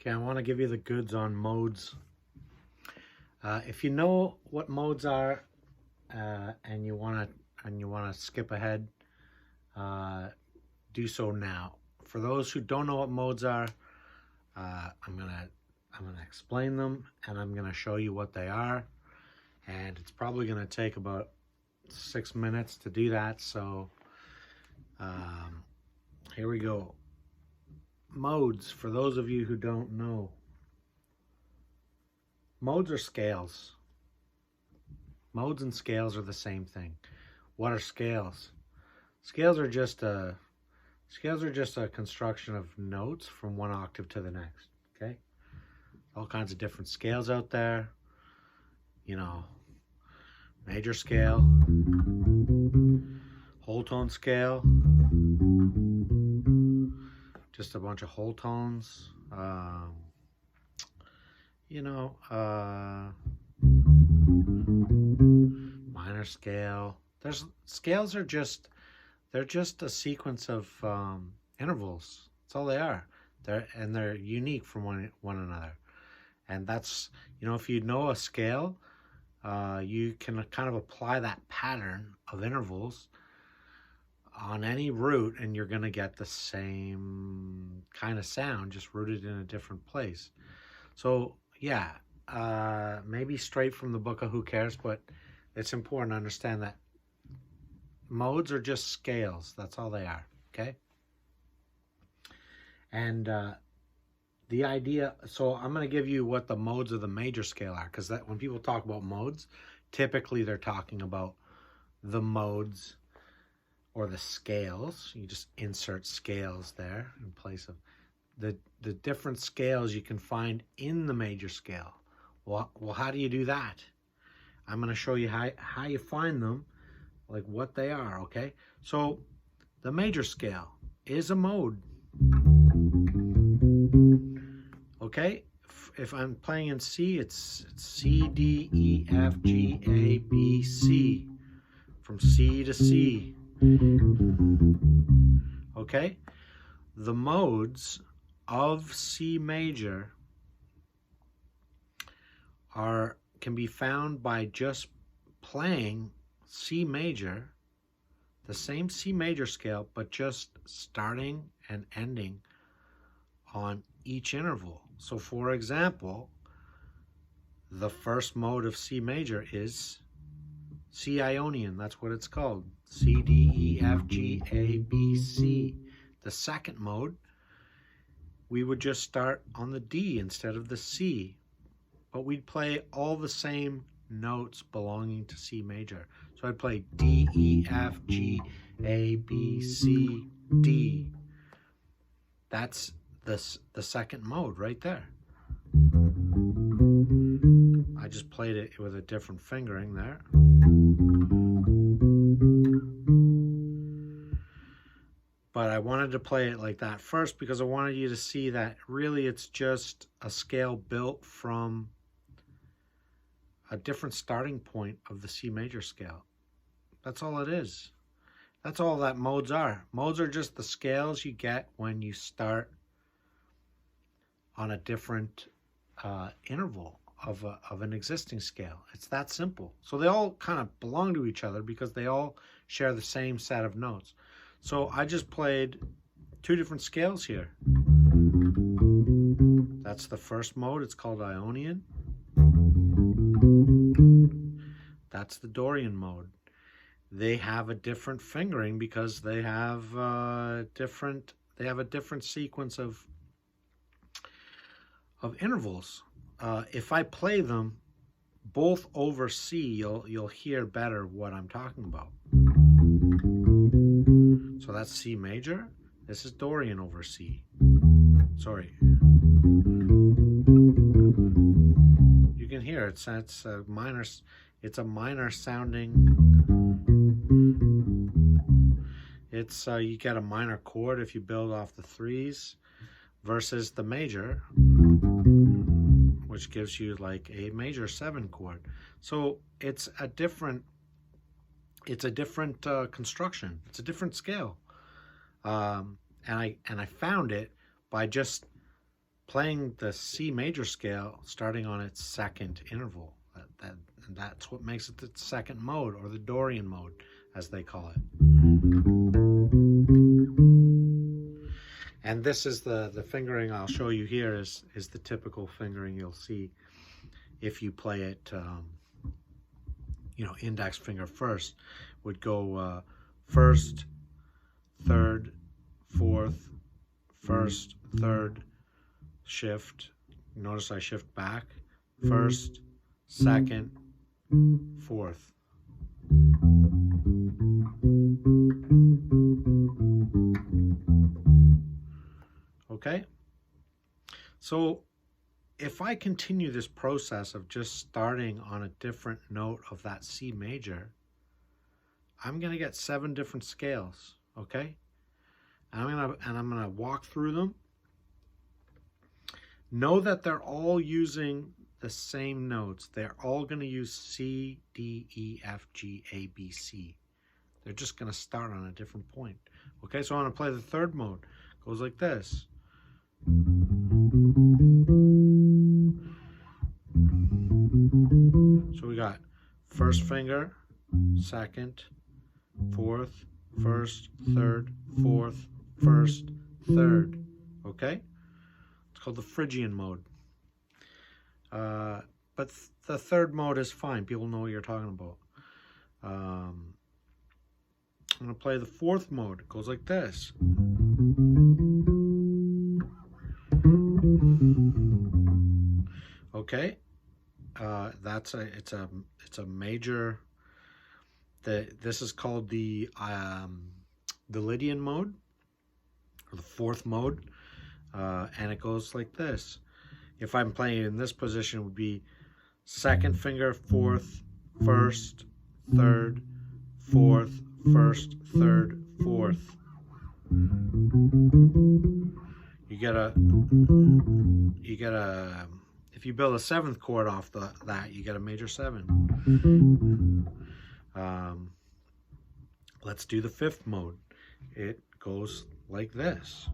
Okay, I want to give you the goods on modes. If you know what modes are and you want to skip ahead, do so now. For those who don't know what modes are, I'm gonna explain them, and I'm gonna show you what they are, and it's probably gonna take about 6 minutes to do that. So here we go. Modes, for those of you who don't know, modes are scales. Modes and scales are the same thing. What are scales? Scales are just a construction of notes from one octave to the next. Okay, all kinds of different scales out there. You know, major scale, whole tone scale, just a bunch of whole tones. Minor scale. Scales are just a sequence of intervals. That's all they are. They're unique from one another. And that's, if you know a scale, you can kind of apply that pattern of intervals on any root, and you're going to get the same kind of sound, just rooted in a different place. So yeah, maybe straight from the book of Who Cares, but it's important to understand that modes are just scales. That's all they are, okay? And the idea, so I'm going to give you what the modes of the major scale are, because that when people talk about modes, typically they're talking about the modes or the scales. You just insert scales there in place of the different scales you can find in the major scale. Well, how do you do that? I'm going to show you how you find them, like what they are, okay? So the major scale is a mode. Okay, if I'm playing in C, it's C, D, E, F, G, A, B, C. From C to C. Okay, the modes of C major can be found by just playing C major, the same C major scale, but just starting and ending on each interval. So for example, the first mode of C major is C Ionian. That's what it's called. C, D, E, F, G, A, B, C. The second mode, we would just start on the D instead of the C, but we'd play all the same notes belonging to C major. So I'd play D, E, F, G, A, B, C, D. That's the second mode right there. I just played it with a different fingering there. But I wanted to play it like that first because I wanted you to see that really it's just a scale built from a different starting point of the C major scale. That's all it is. That's all that modes are. Modes are just the scales you get when you start on a different interval of an existing scale. It's that simple. So they all kind of belong to each other because they all share the same set of notes. So I just played two different scales here. That's the first mode. It's called Ionian. That's the Dorian mode. They have a different fingering because they have a different sequence of intervals. If I play them both over C, you'll hear better what I'm talking about. So that's C major. This is Dorian over C. Sorry. You can hear it's a minor. It's a minor sounding. It's you get a minor chord if you build off the threes, versus the major, which gives you like a major 7 chord. So it's a different construction. It's a different scale. And I found it by just playing the C major scale starting on its second interval. And that's what makes it the second mode, or the Dorian mode, as they call it. And this is the fingering I'll show you here is the typical fingering you'll see if you play it, you know, index finger first. Would go first, third, fourth, first, third, shift. Notice I shift back. First, second, fourth. Okay? So if I continue this process of just starting on a different note of that C major, I'm going to get 7 different scales, okay? And I'm going to walk through them. Know that they're all using the same notes. They're all going to use C, D, E, F, G, A, B, C. They're just going to start on a different point. Okay, so I'm going to play the third mode. It goes like this. So we got first finger, second, fourth, first, third, fourth, first, third. Okay? It's called the Phrygian mode. But the third mode is fine. People know what you're talking about. I'm going to play the fourth mode. It goes like this. Okay, it's a major. This is called the Lydian mode, or the fourth mode, and it goes like this. If I'm playing in this position, it would be second finger, fourth, first, third, fourth, first, third, fourth. You get a if you build a 7th chord off that, you get a major 7. Let's do the 5th mode. It goes like this.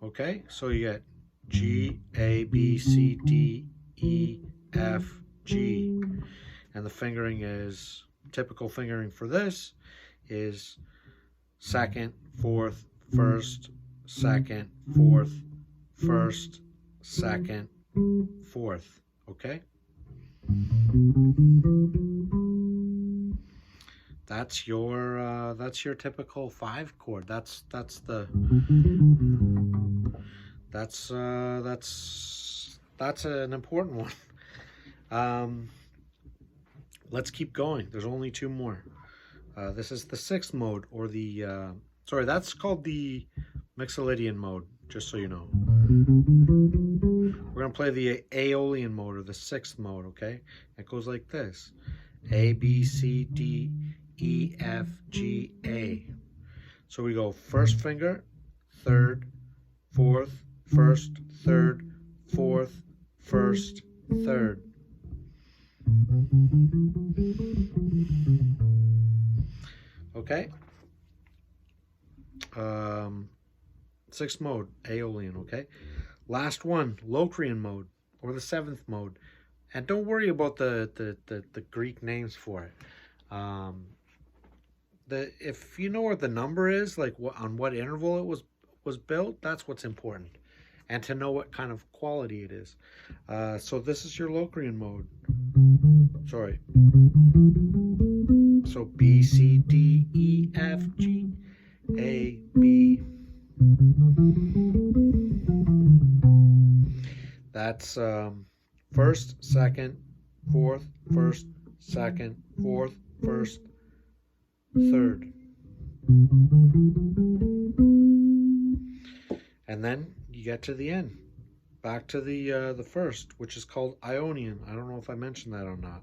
Okay, so you get G, A, B, C, D, E, F, G. And the fingering is, typical fingering for this is second, fourth, first, second, fourth, first, second, fourth. Okay? That's your typical 5 chord. That's an important one. Let's keep going. There's only 2 more. This is the 6th mode, or the sorry, that's called the Lydian mode, just so you know. We're going to play the Aeolian mode, or the 6th mode, okay? It goes like this. A, B, C, D, E, F, G, A. So we go first finger, third, fourth, first, third, fourth, first, third. Okay. 6th mode, Aeolian, okay? Last one, Locrian mode, or the 7th mode. And don't worry about the Greek names for it. If you know what the number is, like on what interval it was built, that's what's important. And to know what kind of quality it is. So this is your Locrian mode. Sorry. So B, C, D, E, F, G, A, B. That's first, second, fourth, first, second, fourth, first, third. And then you get to the end. Back to the first, which is called Ionian. I don't know if I mentioned that or not.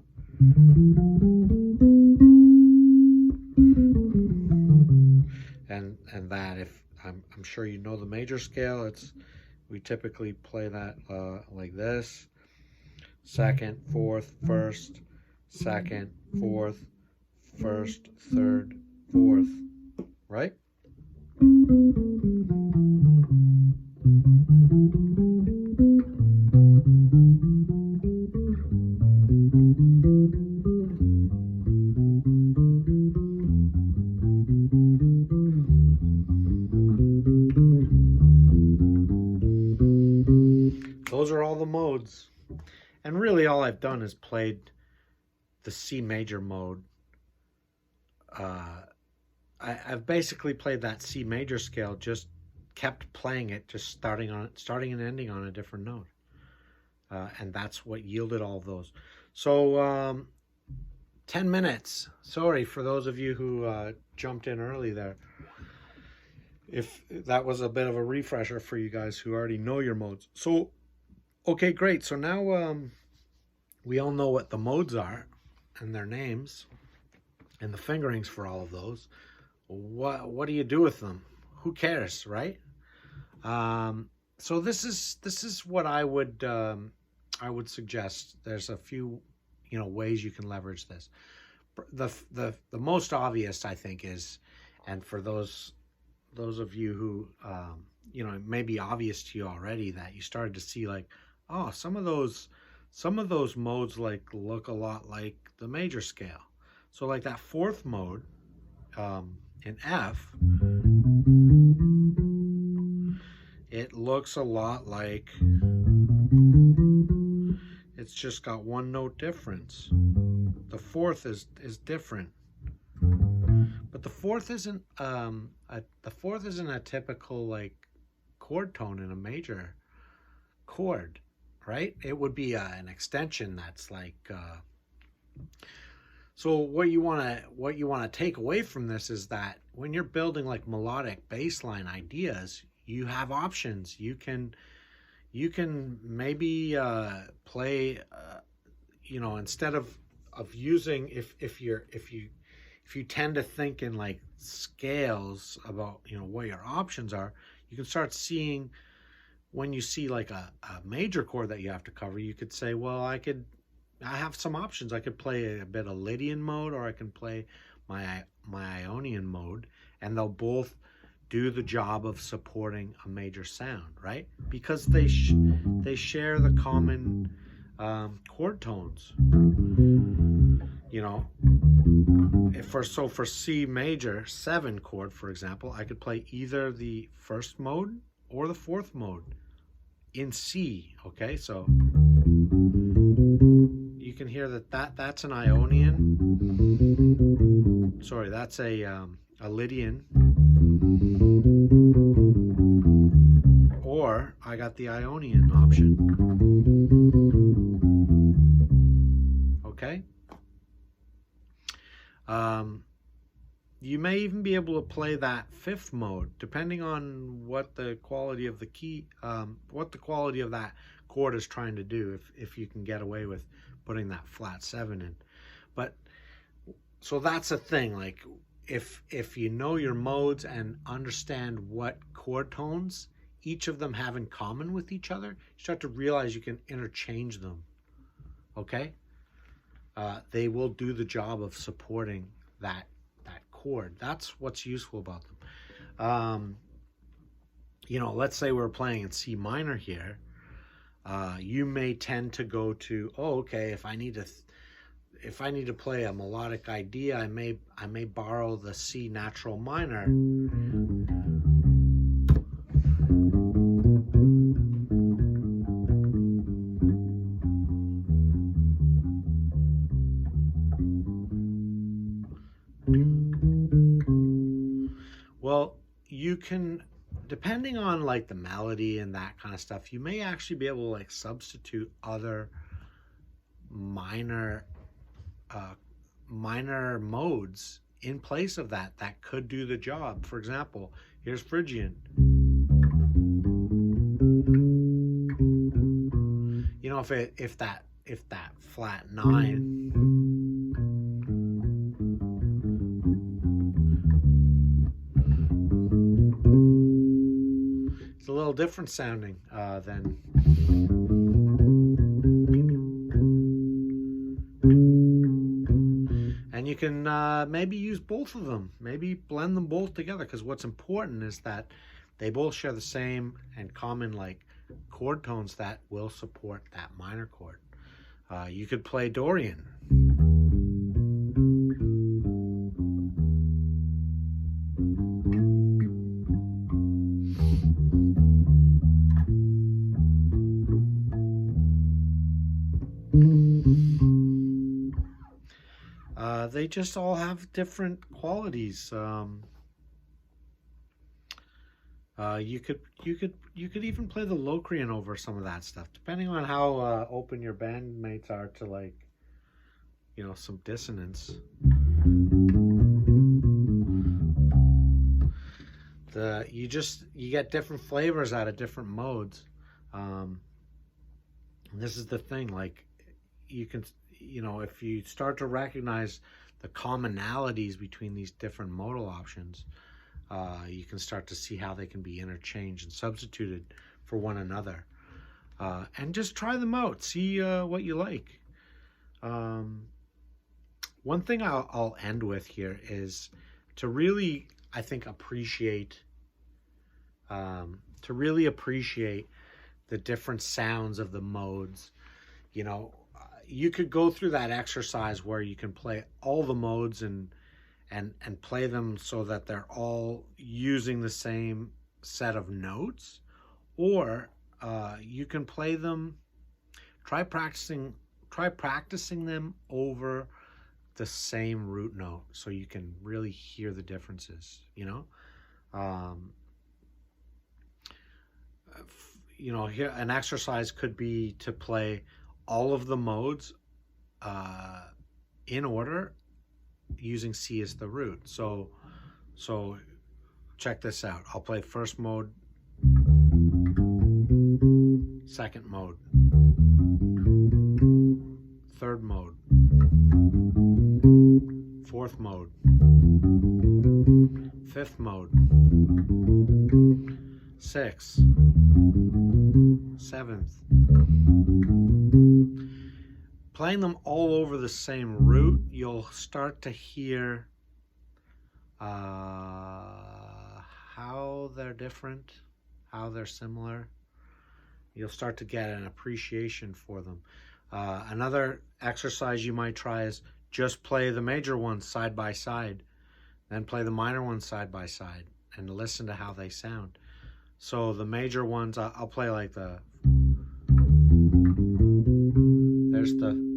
And that, if I'm sure you know the major scale, we typically play that like this: second, fourth, first, second, fourth, first, third, fourth, right? modes, and really all I've done is played the C major mode. I've basically played that C major scale, just kept playing it, just starting and ending on a different note, and that's what yielded all of those. So 10 minutes. Sorry for those of you who jumped in early there. If that was a bit of a refresher for you guys who already know your modes. So, okay, great. So now we all know what the modes are and their names and the fingerings for all of those. What do you do with them? Who cares, right? So this is what I would suggest. There's a few ways you can leverage this. The most obvious, I think, is, and for those of you who it may be obvious to you already, that you started to see like, oh, some of those modes like look a lot like the major scale. So like that fourth mode in F, it looks a lot like, it's just got one note difference. The fourth is different, but the fourth isn't a typical like chord tone in a major chord, right? It would be an extension that's like. So what you want to take away from this is that when you're building like melodic bass line ideas, you have options. You can maybe play, instead of using, if you tend to think in like scales about what your options are, you can start seeing, when you see like a major chord that you have to cover, you could say, well, I have some options. I could play a bit of Lydian mode, or I can play my Ionian mode, and they'll both do the job of supporting a major sound, right? Because they share the common chord tones. For C major 7 chord, for example, I could play either the first mode or the fourth mode in C. Okay, so you can hear that's an Ionian. Sorry, that's a Lydian. Or I got the Ionian option. Okay. You may even be able to play that fifth mode, depending on what the quality of the key, what the quality of that chord is trying to do. If you can get away with putting that flat 7 in, but so that's a thing. Like if you know your modes and understand what chord tones each of them have in common with each other, you start to realize you can interchange them. Okay, they will do the job of supporting that chord. That's what's useful about them. Let's say we're playing in C minor here. You may tend to go to, if I need to play a melodic idea, I may borrow the C natural minor. Well, you can, depending on like the melody and that kind of stuff, you may actually be able to like substitute other minor modes in place of that could do the job. For example, here's Phrygian. If that flat 9, it's a little different sounding than. And you can maybe use both of them, maybe blend them both together, because what's important is that they both share the same and common like chord tones that will support that minor chord. You could play Dorian. they just all have different qualities. You could even play the Locrian over some of that stuff, depending on how open your bandmates are to, like, you know, some dissonance. You get different flavors out of different modes. This is the thing, like, you can, you know, if you start to recognize the commonalities between these different modal options, you can start to see how they can be interchanged and substituted for one another. And just try them out, see what you like. One thing I'll end with here is to really, I think, appreciate the different sounds of the modes. You know, you could go through that exercise where you can play all the modes and play them so that they're all using the same set of notes, or you can play them, try practicing them over the same root note so you can really hear the differences, you know. You know, here an exercise could be to play all of the modes in order, using C as the root. So check this out. I'll play first mode, second mode, third mode, fourth mode, fifth mode, sixth, seventh. Playing them all over the same root, you'll start to hear how they're different, how they're similar. You'll start to get an appreciation for them. Another exercise you might try is just play the major ones side by side, then play the minor ones side by side, and listen to how they sound. So the major ones, I'll play like there's the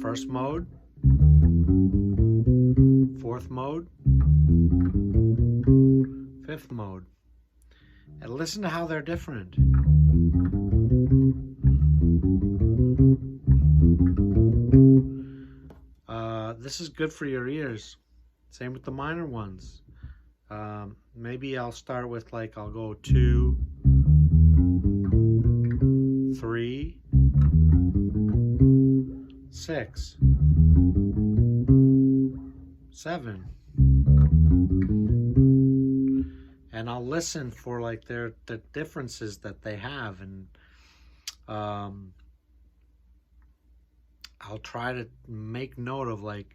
first mode, fourth mode, fifth mode, and listen to how they're different. This is good for your ears. Same with the minor ones. Maybe I'll start with, like, I'll go 2, 3, 6, 7, and I'll listen for, like, the differences that they have, and I'll try to make note of, like,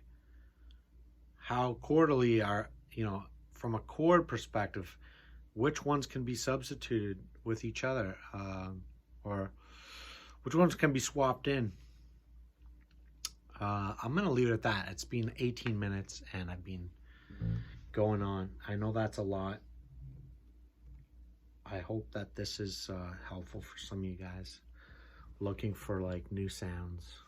how chordally are, you know, from a chord perspective, which ones can be substituted with each other, or which ones can be swapped in. I'm going to leave it at that. It's been 18 minutes and I've been going on. I know that's a lot. I hope that this is helpful for some of you guys looking for, like, new sounds.